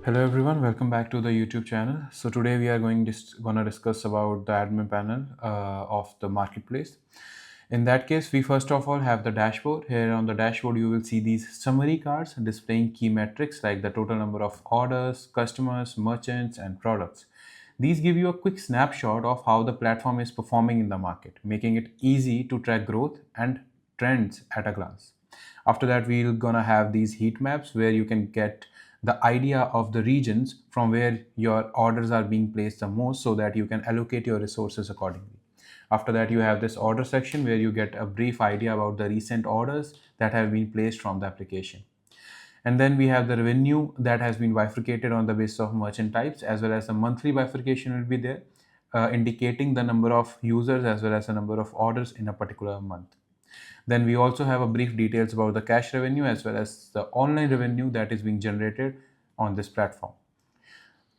Hello everyone, welcome back to the YouTube channel. So today we are gonna discuss about the admin panel of the marketplace. In that case, we first of all have the dashboard. Here on the dashboard, you will see these summary cards displaying key metrics like the total number of orders, customers, merchants, and products. These give you a quick snapshot of how the platform is performing in the market, making it easy to track growth and trends at a glance. After that, we're gonna have these heat maps where you can get the idea of the regions from where your orders are being placed the most so that you can allocate your resources accordingly. After that, you have this order section where you get a brief idea about the recent orders that have been placed from the application. And then we have the revenue that has been bifurcated on the basis of merchant types, as well as the monthly bifurcation will be there, indicating the number of users as well as the number of orders in a particular month. Then we also have a brief details about the cash revenue as well as the online revenue that is being generated on this platform.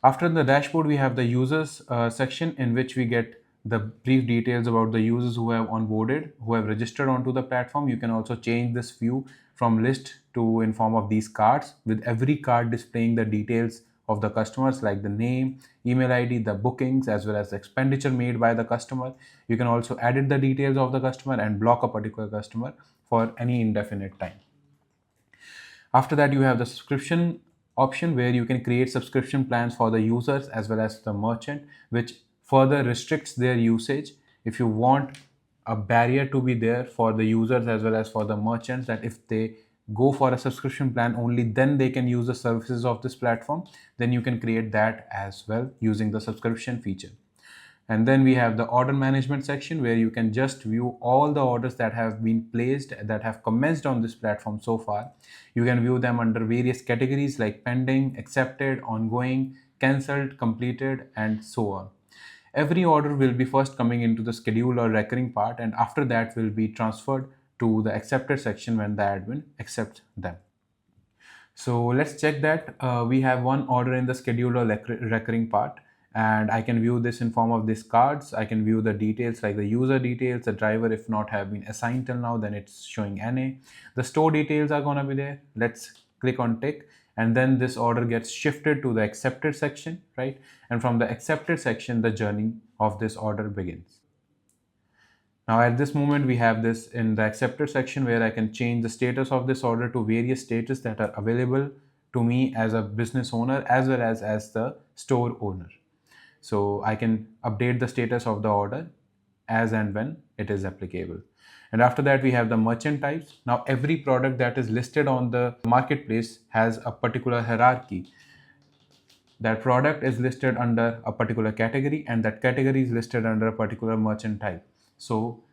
After the dashboard, we have the users section in which we get the brief details about the users who have onboarded, who have registered onto the platform. You can also change this view from list to in form of these cards, with every card displaying the details of the customers like the name, email ID, the bookings, as well as the expenditure made by the customer. You can also edit the details of the customer and block a particular customer for any indefinite time. After that, you have the subscription option where you can create subscription plans for the users as well as the merchant, which further restricts their usage. If you want a barrier to be there for the users as well as for the merchants, that if they go for a subscription plan only then they can use the services of this platform, then you can create that as well using the subscription feature. And then we have the order management section where you can just view all the orders that have been placed, that have commenced on this platform so far. You can view them under various categories like pending, accepted, ongoing, cancelled, completed, and so on. Every order will be first coming into the schedule or recurring part, and after that will be transferred to the accepted section when the admin accepts them. So let's check that. We have one order in the scheduled or recurring part, and I can view this in form of these cards. I can view the details like the user details, the driver if not have been assigned till now, then it's showing NA. The store details are gonna be there. Let's click on tick, and then this order gets shifted to the accepted section, right? And from the accepted section, the journey of this order begins. Now at this moment, we have this in the accepted section where I can change the status of this order to various status that are available to me as a business owner as well as the store owner. So I can update the status of the order as and when it is applicable. And after that, we have the merchant types. Now every product that is listed on the marketplace has a particular hierarchy. That product is listed under a particular category and that category is listed under a particular merchant type. So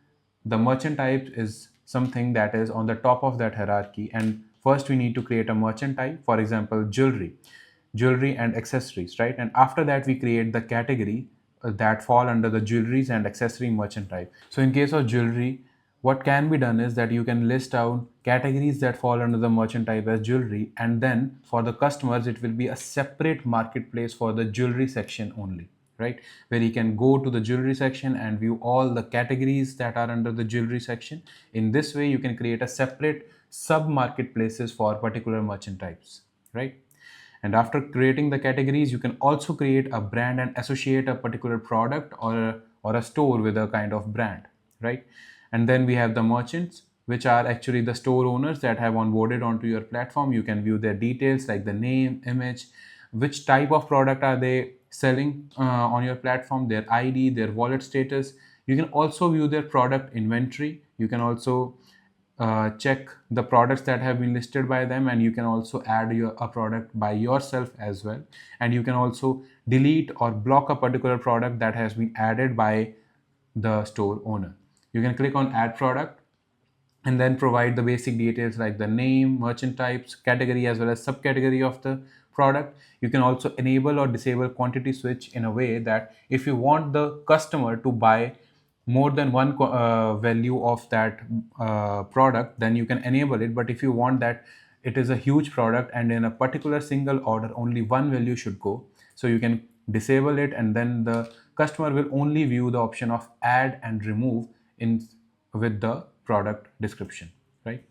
the merchant type is something that is on the top of that hierarchy, and first we need to create a merchant type, for example jewelry and accessories, right? And after that we create the category that fall under the jewelries and accessory merchant type. So in case of jewelry, what can be done is that you can list out categories that fall under the merchant type as jewelry, and then for the customers it will be a separate marketplace for the jewelry section only, right? Where you can go to the jewelry section and view all the categories that are under the jewelry section. In this way you can create a separate sub marketplaces for particular merchant types, right? And after creating the categories, you can also create a brand and associate a particular product or a store with a kind of brand, right? And then we have the merchants, which are actually the store owners that have onboarded onto your platform. You can view their details like the name, image, which type of product are they selling on your platform, their ID, their wallet status. You can also view their product inventory. You can also check the products that have been listed by them, and you can also add a product by yourself as well. And you can also delete or block a particular product that has been added by the store owner. You can click on add product and then provide the basic details like the name, merchant types, category, as well as subcategory of the product. You can also enable or disable quantity switch in a way that if you want the customer to buy more than one value of that product, then you can enable it. But if you want that it is a huge product and in a particular single order only one value should go, so you can disable it, and then the customer will only view the option of add and remove in with the product description, right?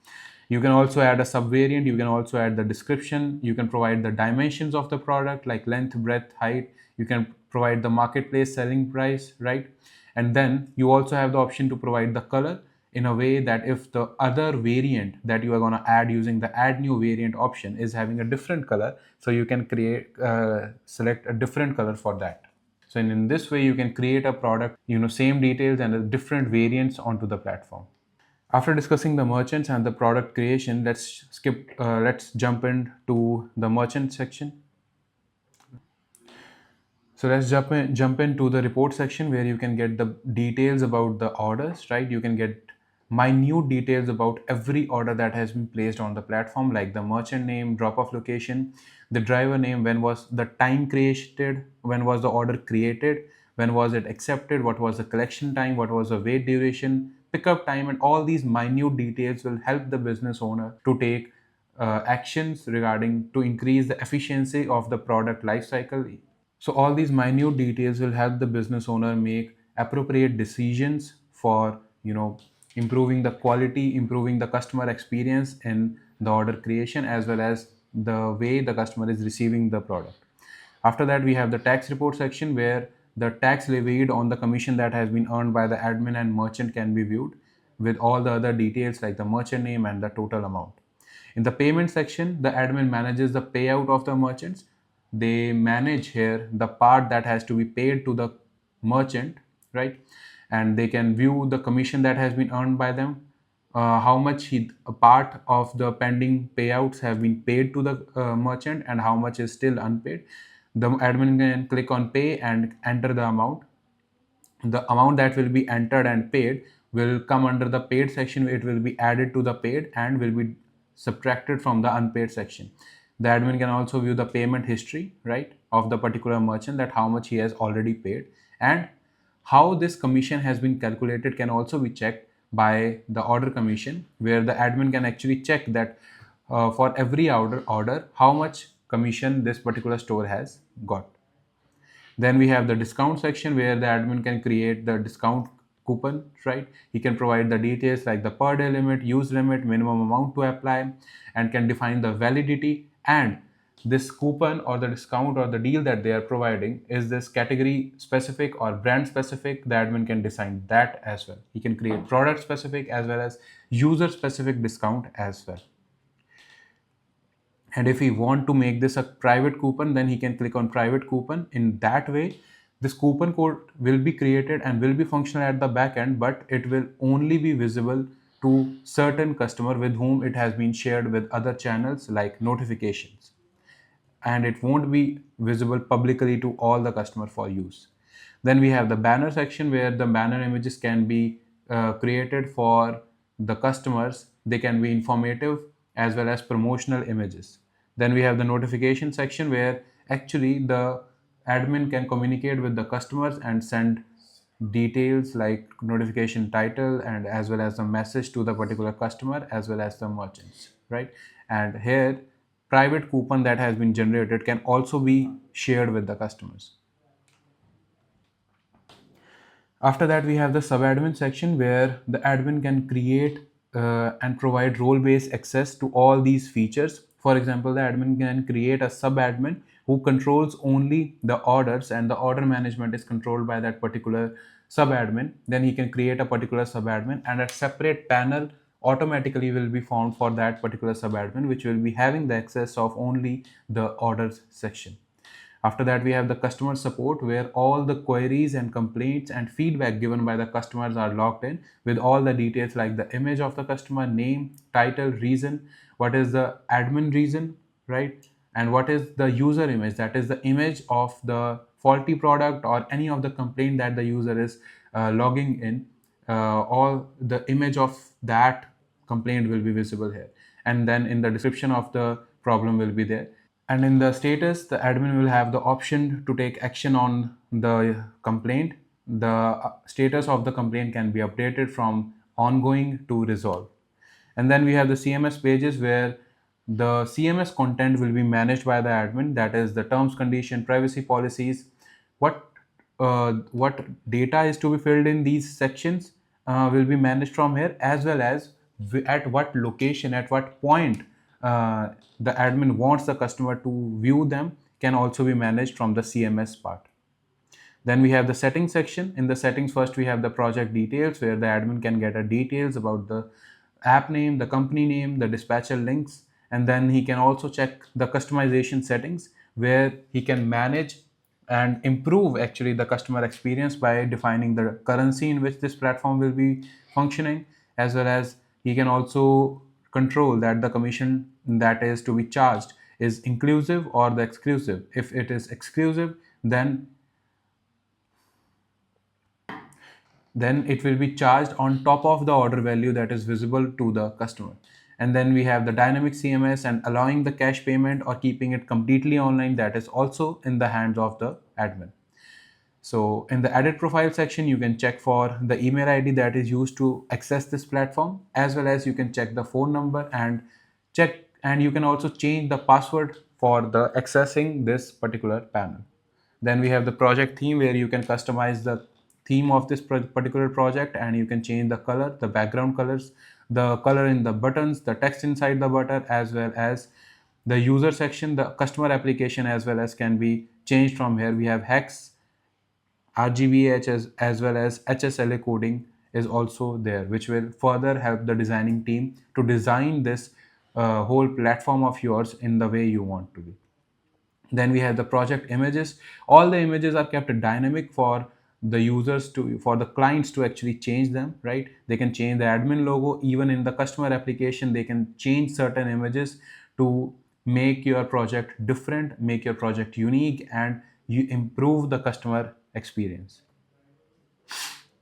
You can also add a subvariant, you can also add the description, you can provide the dimensions of the product like length, breadth, height, you can provide the marketplace selling price, right? And then you also have the option to provide the color in a way that if the other variant that you are going to add using the add new variant option is having a different color, so you can select a different color for that. So in this way you can create a product, same details and different variants onto the platform. After discussing the merchants and the product creation, let's jump into the merchant section. So let's jump into the report section where you can get the details about the orders, right? You can get minute details about every order that has been placed on the platform, like the merchant name, drop-off location, the driver name, when was the time created, when was the order created, when was it accepted, what was the collection time, what was the wait duration, pickup time, and all these minute details will help the business owner to take actions regarding to increase the efficiency of the product lifecycle. So all these minute details will help the business owner make appropriate decisions for, improving the quality, improving the customer experience in the order creation, as well as the way the customer is receiving the product. After that, we have the tax report section where the tax levied on the commission that has been earned by the admin and merchant can be viewed with all the other details like the merchant name and the total amount. In the payment section, the admin manages the payout of the merchants. They manage here the part that has to be paid to the merchant, right? And they can view the commission that has been earned by them, how much a part of the pending payouts have been paid to the merchant, and how much is still unpaid. The admin can click on pay and enter the amount. The amount that will be entered and paid will come under the paid section. It will be added to the paid and will be subtracted from the unpaid section. The admin can also view the payment history, right, of the particular merchant, that how much he has already paid, and how this commission has been calculated can also be checked by the order commission, where the admin can actually check that for every order how much commission this particular store has got. Then we have the discount section where the admin can create the discount coupon, right? He can provide the details like the per day limit, use limit, minimum amount to apply, and can define the validity. And this coupon or the discount or the deal that they are providing, is this category specific or brand specific? The admin can design that as well. He can create product specific as well as user specific discount as well. And if we want to make this a private coupon, then he can click on private coupon. In that way, this coupon code will be created and will be functional at the back end, but it will only be visible to certain customer with whom it has been shared with other channels like notifications, and it won't be visible publicly to all the customer for use. Then we have the banner section where the banner images can be created for the customers. They can be informative as well as promotional images. Then we have the notification section where actually the admin can communicate with the customers and send details like notification title and as well as the message to the particular customer as well as the merchants, right? And here private coupon that has been generated can also be shared with the customers. After that, we have the sub-admin section where the admin can create and provide role-based access to all these features. For example, the admin can create a sub-admin who controls only the orders, and the order management is controlled by that particular sub-admin. Then he can create a particular sub-admin, and a separate panel automatically will be found for that particular sub-admin, which will be having the access of only the orders section. After that, we have the customer support where all the queries and complaints and feedback given by the customers are logged in with all the details like the image of the customer, name, title, reason, what is the admin reason, right? And what is the user image, that is the image of the faulty product or any of the complaint that the user is logging in. All the image of that complaint will be visible here. And then in the description of the problem will be there. And in the status, the admin will have the option to take action on the complaint. The status of the complaint can be updated from ongoing to resolve. And then we have the CMS pages where the CMS content will be managed by the admin, that is the terms, condition, privacy policies, what data is to be filled in these sections will be managed from here, as well as at what location, at what point the admin wants the customer to view them can also be managed from the CMS part. Then we have the settings section. In the settings, first we have the project details where the admin can get a details about the app name, the company name, the dispatcher links, and then he can also check the customization settings where he can manage and improve actually the customer experience by defining the currency in which this platform will be functioning, as well as he can also control that the commission that is to be charged is inclusive or the exclusive. If it is exclusive, then it will be charged on top of the order value that is visible to the customer. And then we have the dynamic CMS and allowing the cash payment or keeping it completely online, that is also in the hands of the admin. So in the edit profile section, you can check for the email ID that is used to access this platform, as well as you can check the phone number and you can also change the password for the accessing this particular panel. Then we have the project theme where you can customize the theme of this particular project, and you can change the color, the background colors, the color in the buttons, the text inside the button, as well as the user section, the customer application, as well as can be changed from here. We have hex, RGBH, as well as HSLA coding is also there, which will further help the designing team to design this whole platform of yours in the way you want to be. Then we have the project images. All the images are kept dynamic for the users to, for the clients to actually change them, right? They can change the admin logo. Even in the customer application, they can change certain images to make your project different, make your project unique, and you improve the customer experience.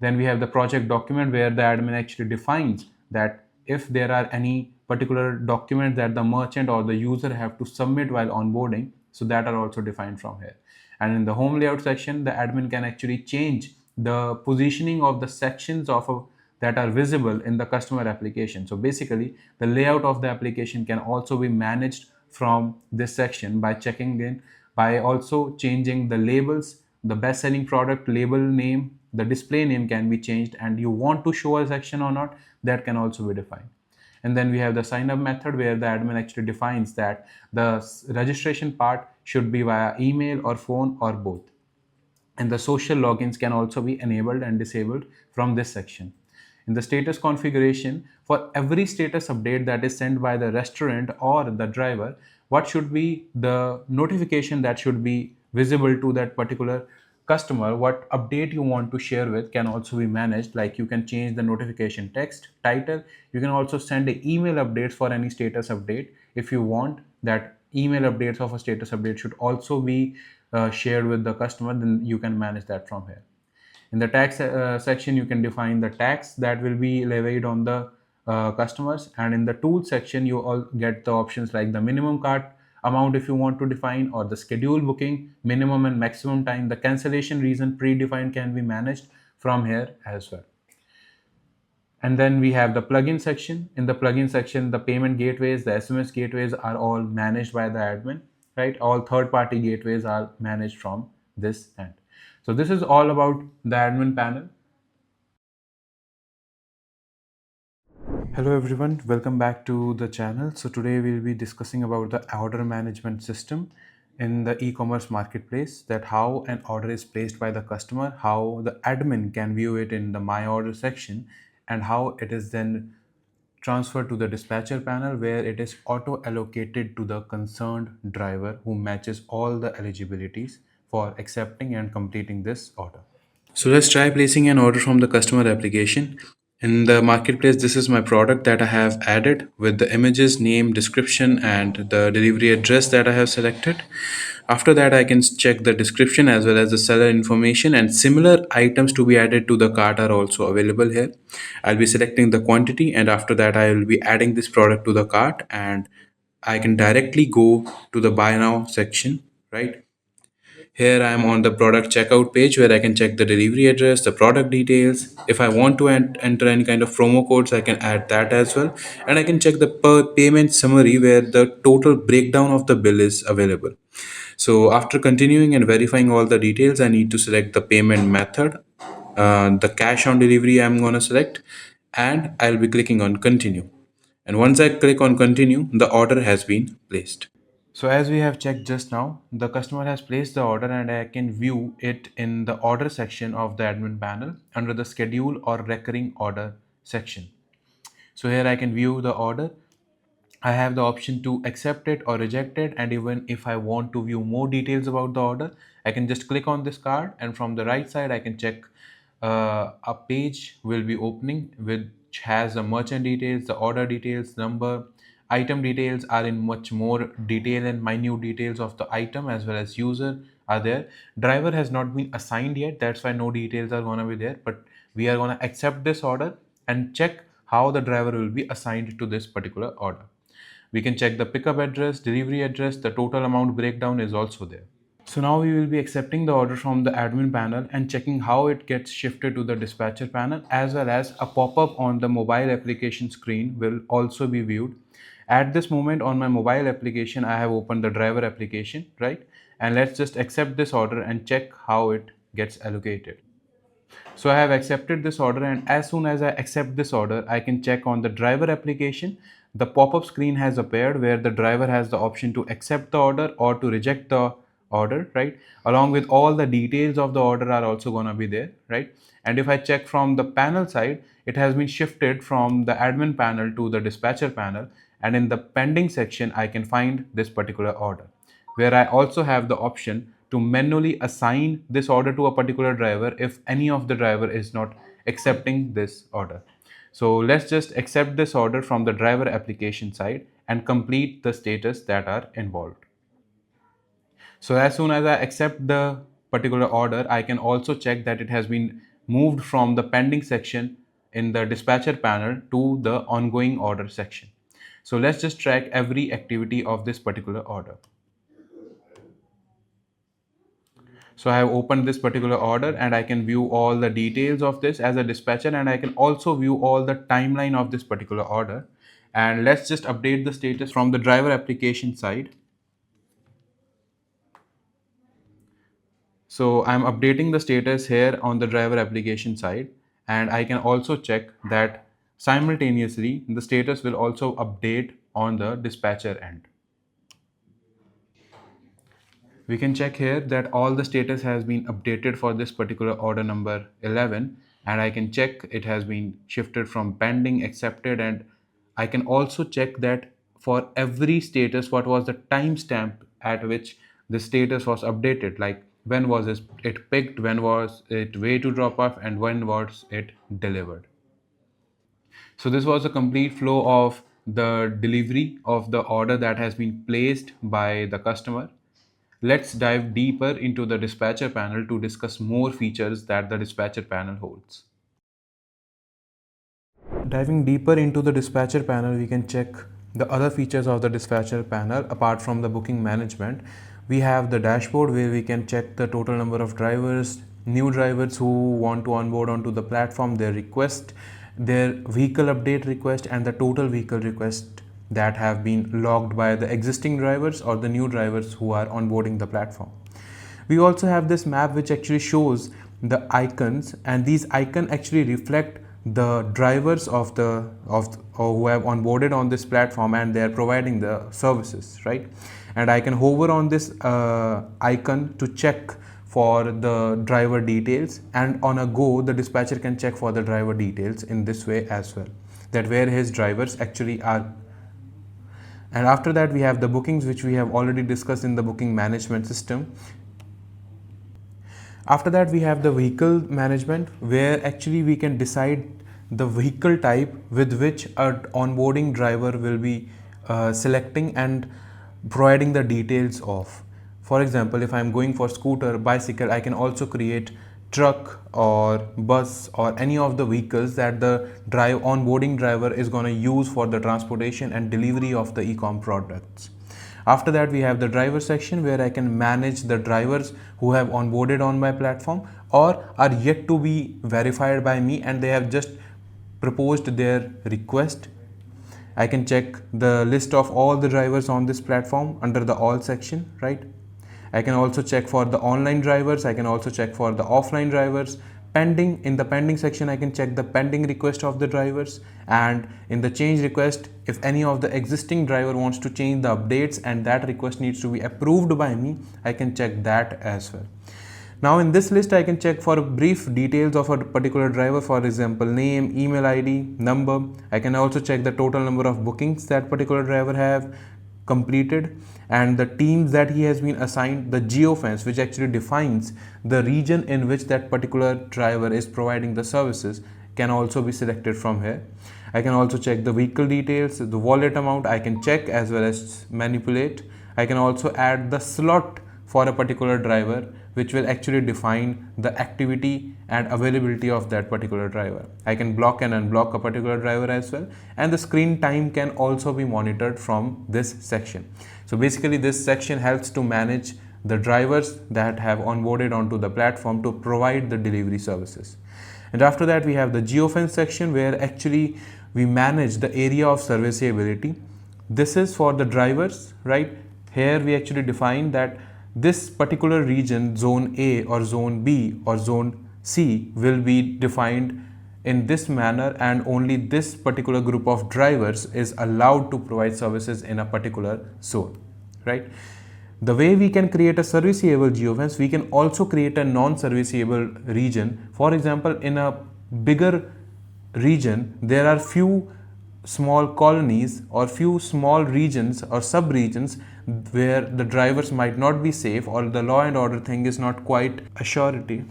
Then we have the project document where the admin actually defines that if there are any particular document that the merchant or the user have to submit while onboarding, so that are also defined from here. And in the home layout section, the admin can actually change the positioning of the sections that are visible in the customer application. So basically, the layout of the application can also be managed from this section by checking in, by also changing the labels, the best selling product label name, the display name can be changed, and you want to show a section or not, that can also be defined. And then we have the sign up method where the admin actually defines that the registration part should be via email or phone or both. And the social logins can also be enabled and disabled from this section. In the status configuration, for every status update that is sent by the restaurant or the driver, what should be the notification that should be visible to that particular customer, what update you want to share with can also be managed. Like you can change the notification text, title. You can also send an email updates for any status update. If you want that email updates of a status update should also be shared with the customer, then you can manage that from here. In the tax section, you can define the tax that will be levied on the customers. And in the tool section, you all get the options like the minimum cart amount if you want to define, or the schedule booking, minimum and maximum time. The cancellation reason predefined can be managed from here as well. And then we have the plugin section. In the plugin section, the payment gateways, the SMS gateways are all managed by the admin, right? All third-party gateways are managed from this end. So this is all about the admin panel. Hello everyone, welcome back to the channel. So today we'll be discussing about the order management system in the e-commerce marketplace, that how an order is placed by the customer, how the admin can view it in the my order section, and how it is then transferred to the dispatcher panel where it is auto allocated to the concerned driver who matches all the eligibilities for accepting and completing this order. So let's try placing an order from the customer application. In the marketplace, this is my product that I have added with the images, name, description, and the delivery address that I have selected. After that, I can check the description as well as the seller information, and similar items to be added to the cart are also available here. I'll be selecting the quantity, and after that, I will be adding this product to the cart, and I can directly go to the buy now section, right? Here I am on the product checkout page where I can check the delivery address, the product details. If I want to enter any kind of promo codes, I can add that as well. And I can check the payment summary where the total breakdown of the bill is available. So after continuing and verifying all the details, I need to select the payment method. The cash on delivery I'm going to select. and I'll be clicking on continue. And once I click on continue, the order has been placed. So as we have checked just now, the customer has placed the order and I can view it in the order section of the admin panel under the schedule or recurring order section. So here I can view the order. I have the option to accept it or reject it, and even if I want to view more details about the order, I can just click on this card, and from the right side I can check a page will be opening which has the merchant details, the order details, number, item details are in much more detail and minute details of the item, as well as user are there. Driver has not been assigned yet, that's why no details are going to be there, but we are going to accept this order and check how the driver will be assigned to this particular order. We can check the pickup address, delivery address, the total amount breakdown is also there. So now we will be accepting the order from the admin panel and checking how it gets shifted to the dispatcher panel, as well as a pop-up on the mobile application screen will also be viewed. At this moment on my mobile application, I have opened the driver application, right? And let's just accept this order and check how it gets allocated. So I have accepted this order, and as soon as I accept this order, I can check on the driver application. The pop-up screen has appeared where the driver has the option to accept the order or to reject the order, right? Along with all the details of the order are also going to be there, right? And if I check from the panel side, it has been shifted from the admin panel to the dispatcher panel, and in the pending section, I can find this particular order, where I also have the option to manually assign this order to a particular driver if any of the driver is not accepting this order. So let's just accept this order from the driver application side and complete the status that are involved. So as soon as I accept the particular order, I can also check that it has been moved from the pending section in the dispatcher panel to the ongoing order section. So let's just track every activity of this particular order. So I have opened this particular order and I can view all the details of this as a dispatcher, and I can also view all the timeline of this particular order. And let's just update the status from the driver application side. So I'm updating the status here on the driver application side, and I can also check that simultaneously the status will also update on the dispatcher end. We can check here that all the status has been updated for this particular order number 11, and I can check it has been shifted from pending, accepted, and I can also check that for every status what was the timestamp at which the status was updated, like when was it picked, when was it way to drop off, and when was it delivered. So this was a complete flow of the delivery of the order that has been placed by the customer. Let's dive deeper into the dispatcher panel to discuss more features that the dispatcher panel holds. Diving deeper into the dispatcher panel, we can check the other features of the dispatcher panel apart from the booking management. We have the dashboard where we can check the total number of drivers, new drivers who want to onboard onto the platform, their request, their vehicle update request, and the total vehicle request that have been logged by the existing drivers or the new drivers who are onboarding the platform. We also have this map which actually shows the icons, and these icons actually reflect the drivers of or who have onboarded on this platform, and they are providing the services, right? And I can hover on this icon to check for the driver details, and on a go the dispatcher can check for the driver details in this way as well, that where his drivers actually are. And after that we have the bookings, which we have already discussed in the booking management system. After that we have the vehicle management, where actually we can decide the vehicle type with which an onboarding driver will be selecting and providing the details of. For example, if I'm going for scooter, bicycle, I can also create truck or bus or any of the vehicles that the onboarding driver is going to use for the transportation and delivery of the e-com products. After that we have the driver section, where I can manage the drivers who have onboarded on my platform or are yet to be verified by me and they have just proposed their request. I can check the list of all the drivers on this platform under the all section, right? I can also check for the online drivers, I can also check for the offline drivers, pending. In the pending section, I can check the pending request of the drivers, and in the change request, if any of the existing driver wants to change the updates and that request needs to be approved by me, I can check that as well. Now in this list, I can check for brief details of a particular driver, for example, name, email ID, number. I can also check the total number of bookings that particular driver have completed and the teams that he has been assigned. The geofence, which actually defines the region in which that particular driver is providing the services, can also be selected from here. I can also check the vehicle details, the wallet amount I can check as well as manipulate. I can also add the slot for a particular driver, which will actually define the activity and availability of that particular driver. I can block and unblock a particular driver as well, and the screen time can also be monitored from this section. So basically this section helps to manage the drivers that have onboarded onto the platform to provide the delivery services. And after that, we have the geofence section, where actually we manage the area of serviceability. This is for the drivers, right? Here we actually define that this particular region, zone A or zone B or zone C, will be defined in this manner, and only this particular group of drivers is allowed to provide services in a particular zone, right? The way we can create a serviceable geofence, we can also create a non-serviceable region. For example, in a bigger region, there are few small colonies or few small regions or sub-regions where the drivers might not be safe, or the law and order thing is not quite a surety,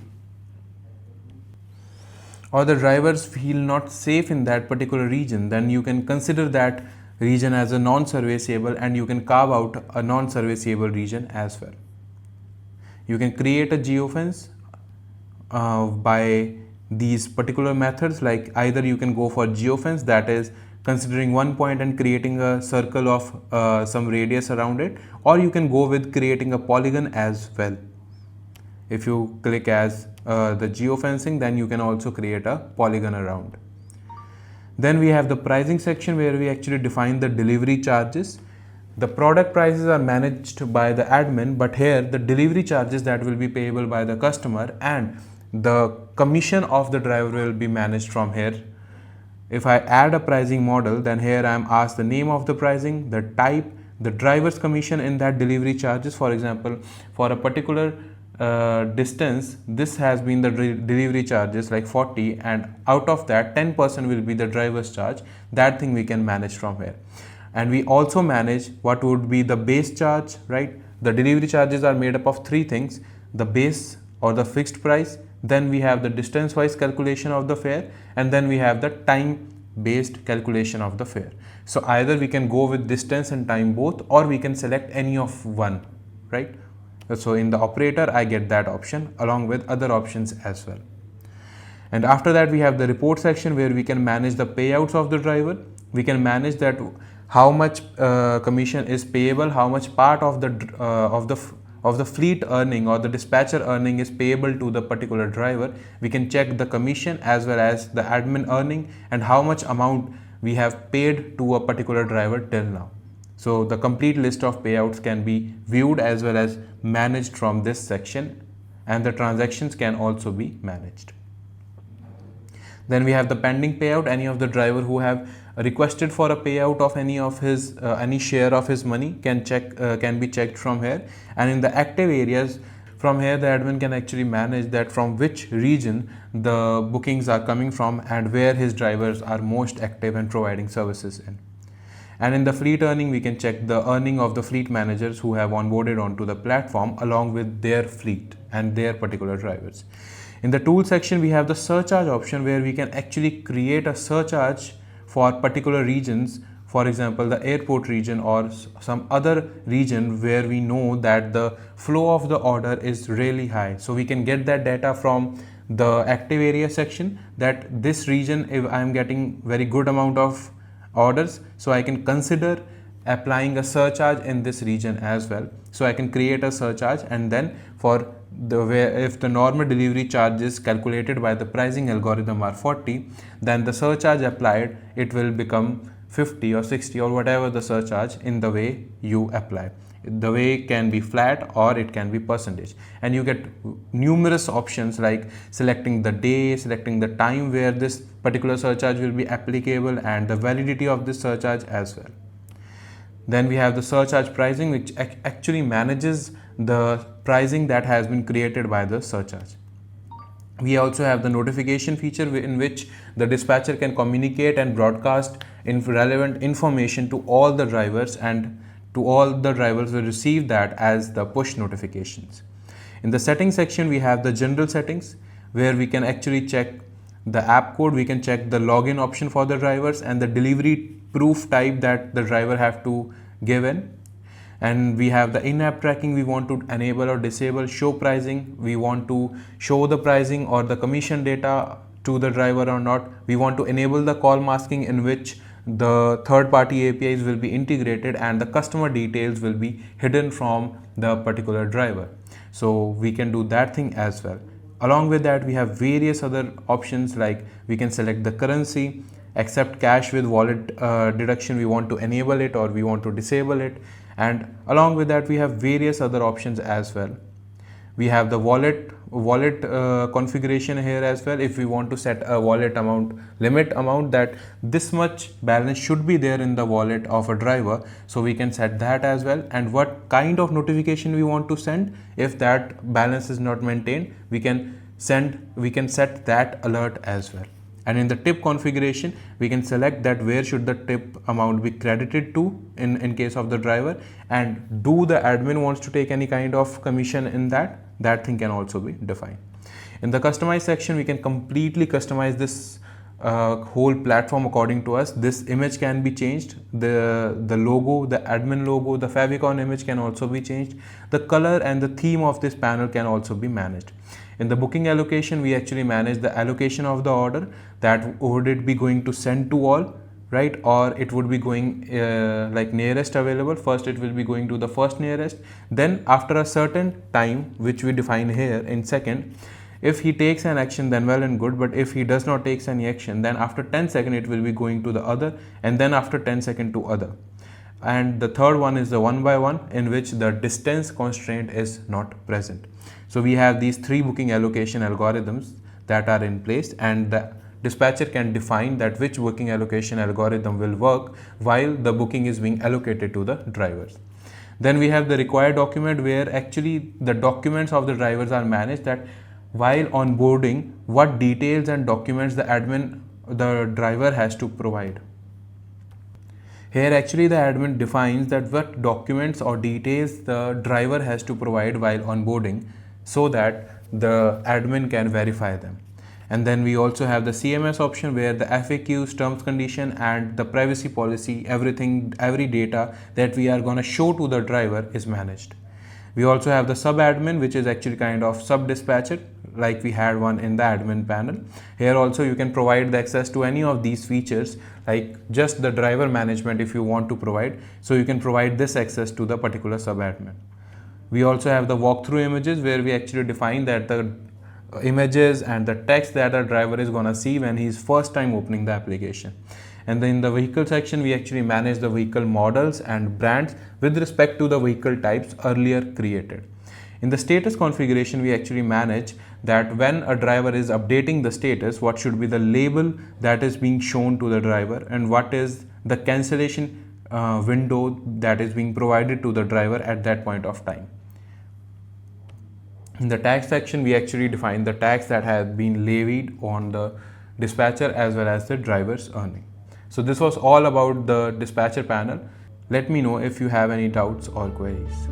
or the drivers feel not safe in that particular region. Then you can consider that region as a non-serviceable, and you can carve out a non-serviceable region as well. You can create a geofence by these particular methods, like either you can go for geofence, that is considering one point and creating a circle of some radius around it, or you can go with creating a polygon as well. If you click as the geofencing, then you can also create a polygon around. Then we have the pricing section, where we actually define the delivery charges. The product prices are managed by the admin, but here the delivery charges that will be payable by the customer and the commission of the driver will be managed from here. If I add a pricing model, then here I am asked the name of the pricing, the type, the driver's commission in that delivery charges. For example, for a particular distance, this has been the delivery charges like 40, and out of that 10% will be the driver's charge. That thing we can manage from here. And we also manage what would be the base charge, right? The delivery charges are made up of three things: the base or the fixed price, then we have the distance wise calculation of the fare, and then we have the time based calculation of the fare. So either we can go with distance and time both, or we can select any of one, right? So in the operator, I get that option along with other options as well. And after that, we have the report section, where we can manage the payouts of the driver. We can manage that how much commission is payable, how much part of the fleet earning or the dispatcher earning is payable to the particular driver. We can check the commission as well as the admin earning and how much amount we have paid to a particular driver till now. So the complete list of payouts can be viewed as well as managed from this section, and the transactions can also be managed. Then we have the pending payout. Any of the driver who have requested for a payout of any of his any share of his money can be checked from here. And in the active areas, from here the admin can actually manage that from which region the bookings are coming from and where his drivers are most active and providing services in. And in the fleet earning, we can check the earning of the fleet managers who have onboarded onto the platform along with their fleet and their particular drivers. In the tool section, we have the surcharge option, where we can actually create a surcharge for particular regions. For example, the airport region or some other region where we know that the flow of the order is really high. So we can get that data from the active area section, that this region, if I am getting very good amount of orders, so I can consider applying a surcharge in this region as well. So I can create a surcharge, and then for if the normal delivery charges calculated by the pricing algorithm are 40, then the surcharge applied, it will become 50 or 60 or whatever the surcharge in the way you apply. The way can be flat or it can be percentage, and you get numerous options like selecting the day, selecting the time where this particular surcharge will be applicable, and the validity of this surcharge as well. Then we have the surcharge pricing, which actually manages the pricing that has been created by the surcharge. We also have the notification feature in which the dispatcher can communicate and broadcast relevant information to all the drivers, and to all the drivers will receive that as the push notifications. In the settings section, we have the general settings where we can actually check the app code, we can check the login option for the drivers and the delivery proof type that the driver have to give in. And we have the in-app tracking, we want to enable or disable, show pricing, we want to show the pricing or the commission data to the driver or not. We want to enable the call masking in which the third-party APIs will be integrated and the customer details will be hidden from the particular driver. So we can do that thing as well. Along with that, we have various other options like we can select the currency, accept cash with wallet deduction, we want to enable it or we want to disable it. And along with that, we have various other options as well. We have the wallet configuration here as well. If we want to set a wallet limit amount that this much balance should be there in the wallet of a driver, so we can set that as well. And what kind of notification we want to send, if that balance is not maintained, we can set that alert as well. And in the tip configuration, we can select that where should the tip amount be credited to in case of the driver, and do the admin wants to take any kind of commission in that thing can also be defined. In the customize section, we can completely customize this whole platform according to us. This image can be changed, the logo, the admin logo, the favicon image can also be changed, the color and the theme of this panel can also be managed. In the booking allocation, we actually manage the allocation of the order, that would it be going to send to all, right, or it would be going like nearest available. First it will be going to the first nearest, then after a certain time which we define here in second, if he takes an action then well and good, but if he does not take any action, then after 10 seconds it will be going to the other, and then after 10 seconds to other. And the third one is the 1 by 1 in which the distance constraint is not present. So we have these three booking allocation algorithms that are in place, and the dispatcher can define that which booking allocation algorithm will work while the booking is being allocated to the drivers. Then we have the required document, where actually the documents of the drivers are managed, that while onboarding what details and documents the driver has to provide. Here actually the admin defines that what documents or details the driver has to provide while onboarding, so that the admin can verify them. And then we also have the CMS option, where the FAQs, terms, condition and the privacy policy, every data that we are going to show to the driver is managed. We also have the sub admin, which is actually kind of sub dispatcher, like we had one in the admin panel. Here also you can provide the access to any of these features, like just the driver management if you want to provide, so you can provide this access to the particular sub admin. We also have the walkthrough images, where we actually define that the images and the text that a driver is going to see when he is first time opening the application. And then in the vehicle section, we actually manage the vehicle models and brands with respect to the vehicle types earlier created. In the status configuration, we actually manage that when a driver is updating the status, what should be the label that is being shown to the driver, and what is the cancellation window that is being provided to the driver at that point of time. In the tax section, we actually define the tax that has been levied on the dispatcher as well as the driver's earning. So this was all about the dispatcher panel. Let me know if you have any doubts or queries.